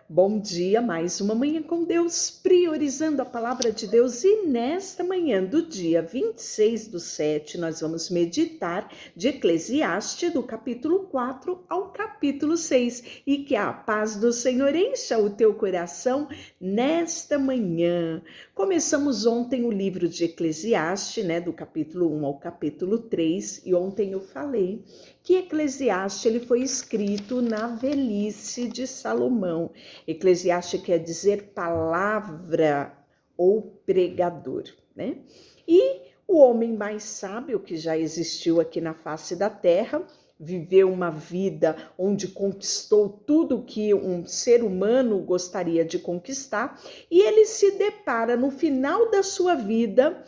Bom dia, mais uma manhã com Deus, priorizando a palavra de Deus. E nesta manhã do dia 26/7, nós vamos meditar de Eclesiastes, do capítulo 4 ao capítulo 6. E que a paz do Senhor encha o teu coração nesta manhã. Começamos ontem o livro de Eclesiastes, do capítulo 1 ao capítulo 3. E ontem eu falei que Eclesiastes ele foi escrito na velhice de Salomão. Eclesiastes quer dizer palavra ou pregador, né? E o homem mais sábio que já existiu aqui na face da terra, viveu uma vida onde conquistou tudo que um ser humano gostaria de conquistar, e ele se depara no final da sua vida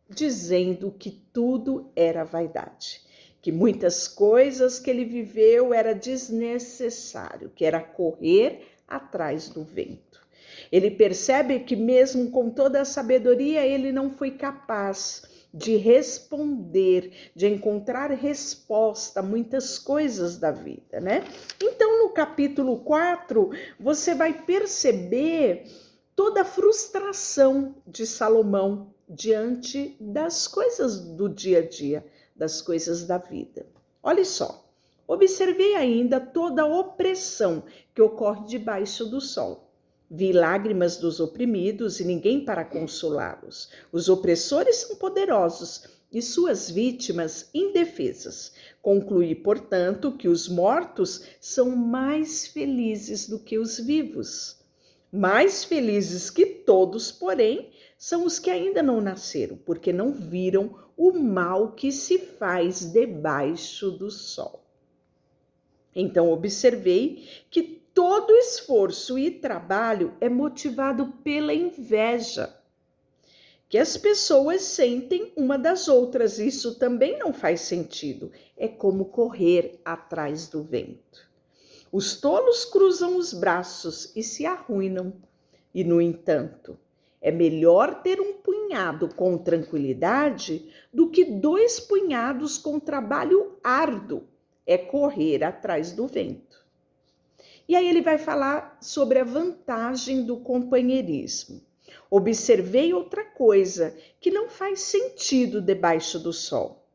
dizendo que tudo era vaidade, que muitas coisas que ele viveu era desnecessário, que era correr atrás do vento. Ele percebe que mesmo com toda a sabedoria, ele não foi capaz de responder, de encontrar resposta a muitas coisas da vida, né? Então, no capítulo 4, você vai perceber toda a frustração de Salomão diante das coisas do dia a dia, das coisas da vida. Olha só, observei ainda toda a opressão que ocorre debaixo do sol. Vi lágrimas dos oprimidos e ninguém para consolá-los. Os opressores são poderosos e suas vítimas indefesas. Concluí, portanto, que os mortos são mais felizes do que os vivos. Mais felizes que todos, porém, são os que ainda não nasceram, porque não viram o mal que se faz debaixo do sol. Então, observei que todo esforço e trabalho é motivado pela inveja que as pessoas sentem uma das outras. Isso também não faz sentido. É como correr atrás do vento. Os tolos cruzam os braços e se arruinam. E, no entanto, é melhor ter um punhado com tranquilidade do que 2 punhados com trabalho árduo. É correr atrás do vento. E aí ele vai falar sobre a vantagem do companheirismo. Observei outra coisa que não faz sentido debaixo do sol.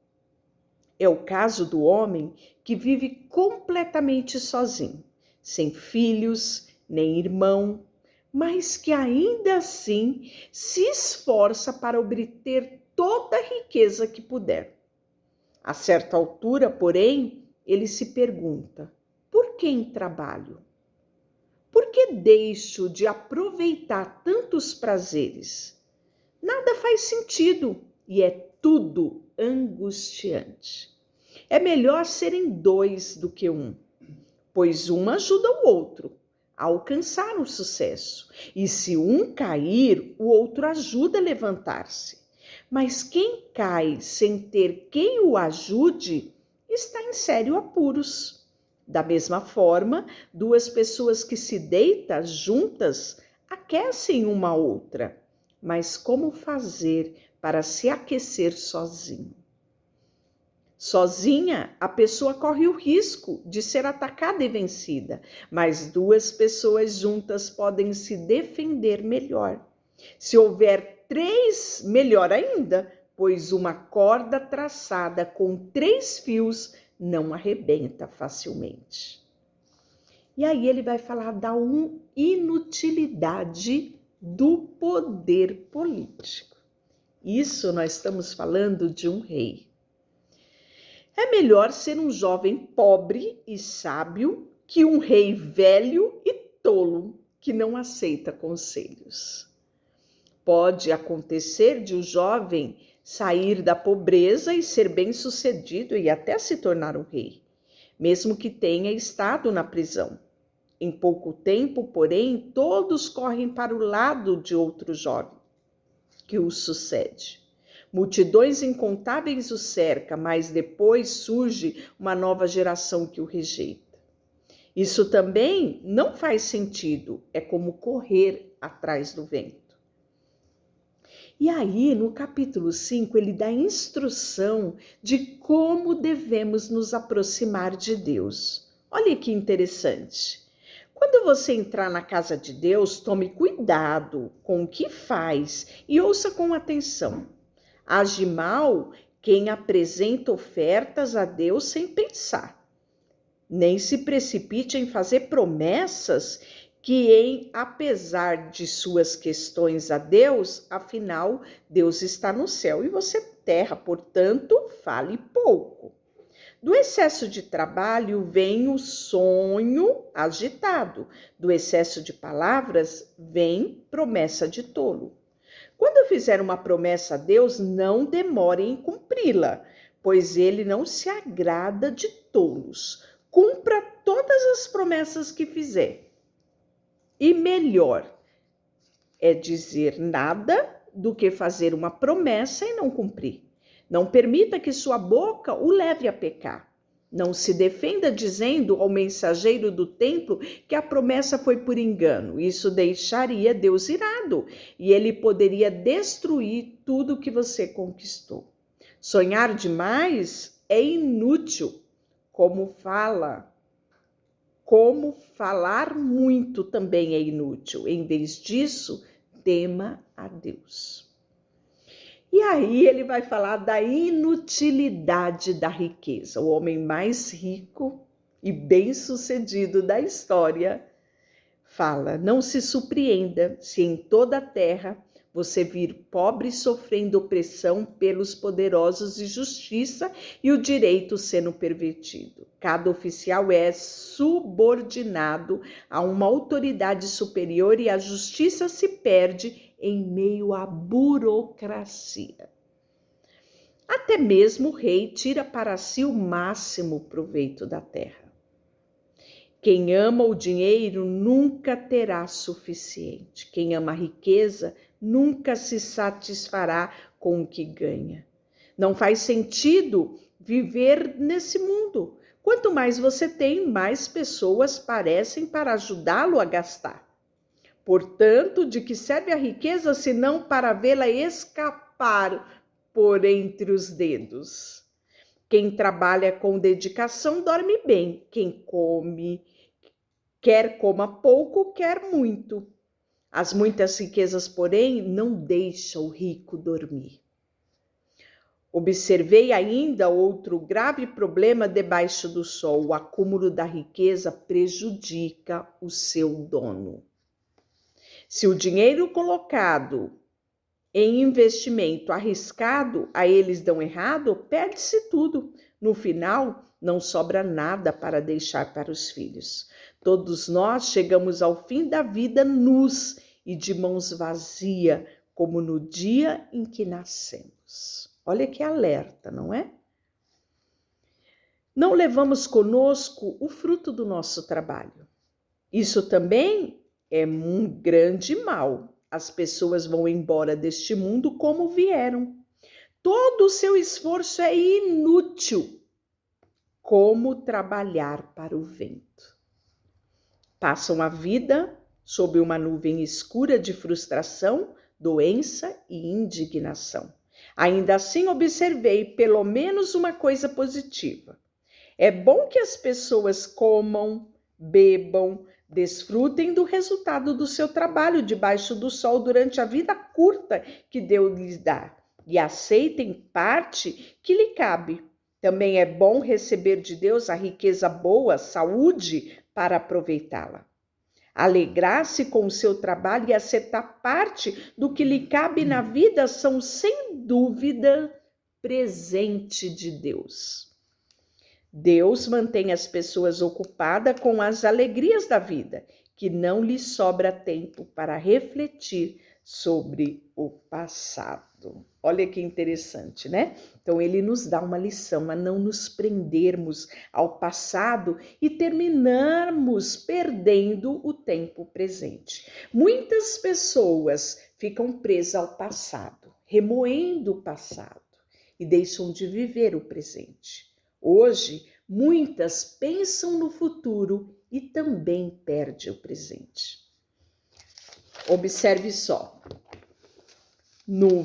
É o caso do homem que vive completamente sozinho, sem filhos, nem irmão, mas que ainda assim se esforça para obter toda a riqueza que puder. A certa altura, porém, ele se pergunta: por quem trabalho? Por que deixo de aproveitar tantos prazeres? Nada faz sentido e é tudo angustiante. É melhor serem 2 do que um, pois um ajuda o outro a alcançar o sucesso. E se um cair, o outro ajuda a levantar-se. Mas quem cai sem ter quem o ajude, está em sérios apuros. Da mesma forma, 2 pessoas que se deitam juntas aquecem uma a outra. Mas como fazer para se aquecer sozinho? Sozinha, a pessoa corre o risco de ser atacada e vencida, mas 2 pessoas juntas podem se defender melhor. Se houver 3, melhor ainda, pois uma corda traçada com 3 fios não arrebenta facilmente. E aí ele vai falar da inutilidade do poder político. Isso nós estamos falando de um rei. É melhor ser um jovem pobre e sábio que um rei velho e tolo que não aceita conselhos. Pode acontecer de um jovem sair da pobreza e ser bem-sucedido e até se tornar um rei, mesmo que tenha estado na prisão. Em pouco tempo, porém, todos correm para o lado de outro jovem que o sucede. Multidões incontáveis o cercam, mas depois surge uma nova geração que o rejeita. Isso também não faz sentido, é como correr atrás do vento. E aí, no capítulo 5, ele dá instrução de como devemos nos aproximar de Deus. Olha que interessante. Quando você entrar na casa de Deus, tome cuidado com o que faz e ouça com atenção. Age mal quem apresenta ofertas a Deus sem pensar. Nem se precipite em fazer promessas apesar de suas questões a Deus, afinal, Deus está no céu e você terra, portanto, fale pouco. Do excesso de trabalho vem o sonho agitado. Do excesso de palavras vem promessa de tolo. Quando fizer uma promessa a Deus, não demore em cumpri-la, pois ele não se agrada de tolos. Cumpra todas as promessas que fizer. E melhor é dizer nada do que fazer uma promessa e não cumprir. Não permita que sua boca o leve a pecar. Não se defenda dizendo ao mensageiro do templo que a promessa foi por engano. Isso deixaria Deus irado e ele poderia destruir tudo que você conquistou. Sonhar demais é inútil, como falar muito também é inútil. Em vez disso, tema a Deus. E aí ele vai falar da inutilidade da riqueza. O homem mais rico e bem-sucedido da história fala: não se surpreenda se em toda a terra você vir pobre sofrendo opressão pelos poderosos e justiça e o direito sendo pervertido. Cada oficial é subordinado a uma autoridade superior e a justiça se perde em meio à burocracia. Até mesmo o rei tira para si o máximo proveito da terra. Quem ama o dinheiro nunca terá suficiente. Quem ama a riqueza nunca se satisfará com o que ganha. Não faz sentido viver nesse mundo. Quanto mais você tem, mais pessoas parecem para ajudá-lo a gastar. Portanto, de que serve a riqueza se não para vê-la escapar por entre os dedos? Quem trabalha com dedicação dorme bem. Quem quer coma pouco, quer muito. As muitas riquezas, porém, não deixam o rico dormir. Observei ainda outro grave problema debaixo do sol. O acúmulo da riqueza prejudica o seu dono. Se o dinheiro colocado em investimento arriscado a eles dão errado, perde-se tudo. No final, não sobra nada para deixar para os filhos. Todos nós chegamos ao fim da vida nus e de mãos vazias, como no dia em que nascemos. Olha que alerta, não é? Não levamos conosco o fruto do nosso trabalho. Isso também é um grande mal. As pessoas vão embora deste mundo como vieram. Todo o seu esforço é inútil, como trabalhar para o vento. Passam a vida sob uma nuvem escura de frustração, doença e indignação. Ainda assim, observei pelo menos uma coisa positiva. É bom que as pessoas comam, bebam, desfrutem do resultado do seu trabalho debaixo do sol durante a vida curta que Deus lhes dá e aceitem parte que lhe cabe. Também é bom receber de Deus a riqueza boa, saúde, para aproveitá-la. Alegrar-se com o seu trabalho e aceitar parte do que lhe cabe na vida são, sem dúvida, presente de Deus. Deus mantém as pessoas ocupadas com as alegrias da vida, que não lhes sobra tempo para refletir sobre o passado. Olha que interessante, né? Então ele nos dá uma lição a não nos prendermos ao passado e terminarmos perdendo o tempo presente. Muitas pessoas ficam presas ao passado, remoendo o passado e deixam de viver o presente. Hoje, muitas pensam no futuro e também perdem o presente. Observe só. No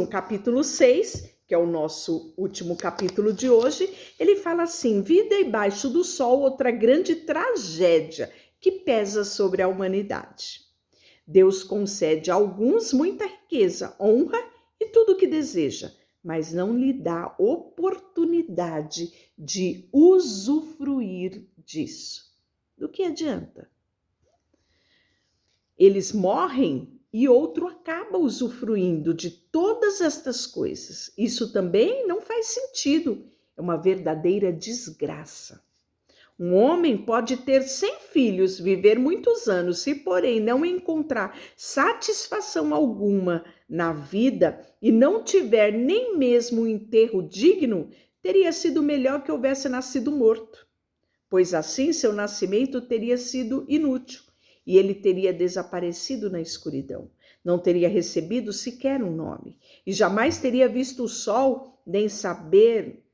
capítulo 6, que é o nosso último capítulo de hoje, ele fala assim: vida debaixo do sol, outra grande tragédia que pesa sobre a humanidade. Deus concede a alguns muita riqueza, honra e tudo o que deseja, mas não lhe dá oportunidade de usufruir disso. Do que adianta? Eles morrem e outro acaba usufruindo de todas estas coisas. Isso também não faz sentido. É uma verdadeira desgraça. Um homem pode ter 100 filhos, viver muitos anos, se porém não encontrar satisfação alguma na vida e não tiver nem mesmo um enterro digno, teria sido melhor que houvesse nascido morto, pois assim seu nascimento teria sido inútil e ele teria desaparecido na escuridão. Não teria recebido sequer um nome e jamais teria visto o sol, nem saberiam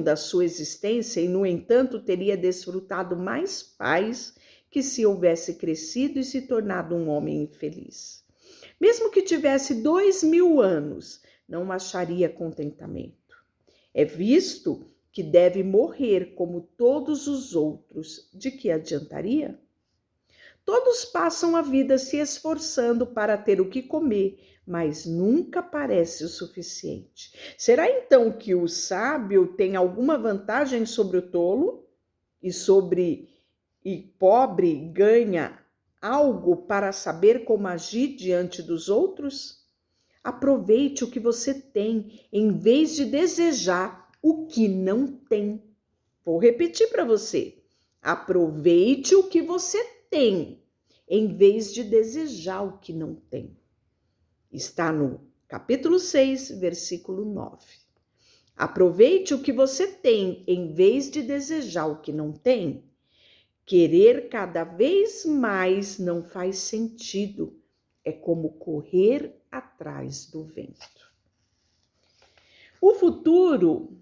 da sua existência e, no entanto, teria desfrutado mais paz que se houvesse crescido e se tornado um homem infeliz. Mesmo que tivesse 2000 anos, não acharia contentamento. É visto que deve morrer como todos os outros. De que adiantaria? Todos passam a vida se esforçando para ter o que comer, mas nunca parece o suficiente. Será então que o sábio tem alguma vantagem sobre o tolo? E pobre ganha algo para saber como agir diante dos outros? Aproveite o que você tem, em vez de desejar o que não tem. Vou repetir para você. Aproveite o que você tem, em vez de desejar o que não tem. Está no capítulo 6, versículo 9. Aproveite o que você tem, em vez de desejar o que não tem. Querer cada vez mais não faz sentido. É como correr atrás do vento. O futuro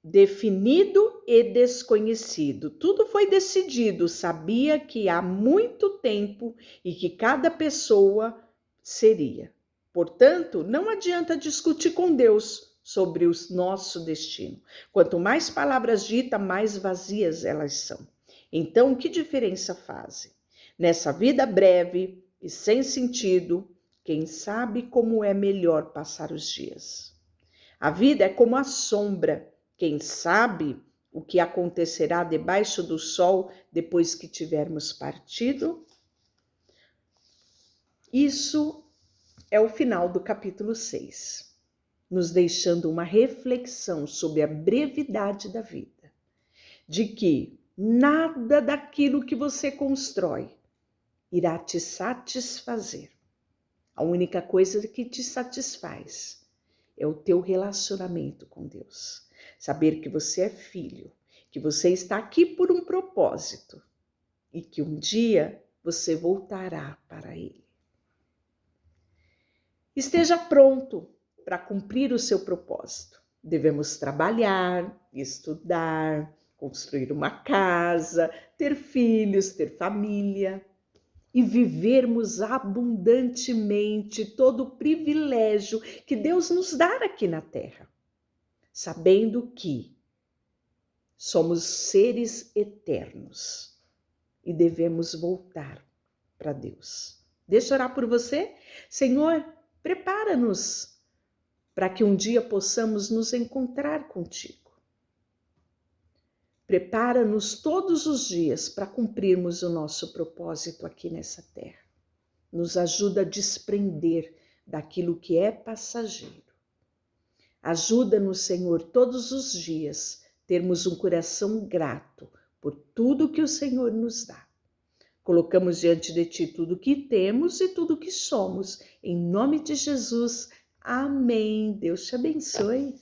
definido e desconhecido. Tudo foi decidido, sabia que há muito tempo e que cada pessoa seria. Portanto, não adianta discutir com Deus sobre o nosso destino. Quanto mais palavras ditas, mais vazias elas são. Então, que diferença fazem? Nessa vida breve e sem sentido, quem sabe como é melhor passar os dias? A vida é como a sombra. Quem sabe o que acontecerá debaixo do sol depois que tivermos partido? Isso é o final do capítulo 6, nos deixando uma reflexão sobre a brevidade da vida, de que nada daquilo que você constrói irá te satisfazer. A única coisa que te satisfaz é o teu relacionamento com Deus. Saber que você é filho, que você está aqui por um propósito e que um dia você voltará para Ele. Esteja pronto para cumprir o seu propósito. Devemos trabalhar, estudar, construir uma casa, ter filhos, ter família e vivermos abundantemente todo o privilégio que Deus nos dá aqui na terra, sabendo que somos seres eternos e devemos voltar para Deus. Deixa eu orar por você. Senhor, prepara-nos para que um dia possamos nos encontrar contigo. Prepara-nos todos os dias para cumprirmos o nosso propósito aqui nessa terra. Nos ajuda a desprender daquilo que é passageiro. Ajuda-nos, Senhor, todos os dias termos um coração grato por tudo que o Senhor nos dá. Colocamos diante de Ti tudo que temos e tudo que somos. Em nome de Jesus, amém. Deus te abençoe.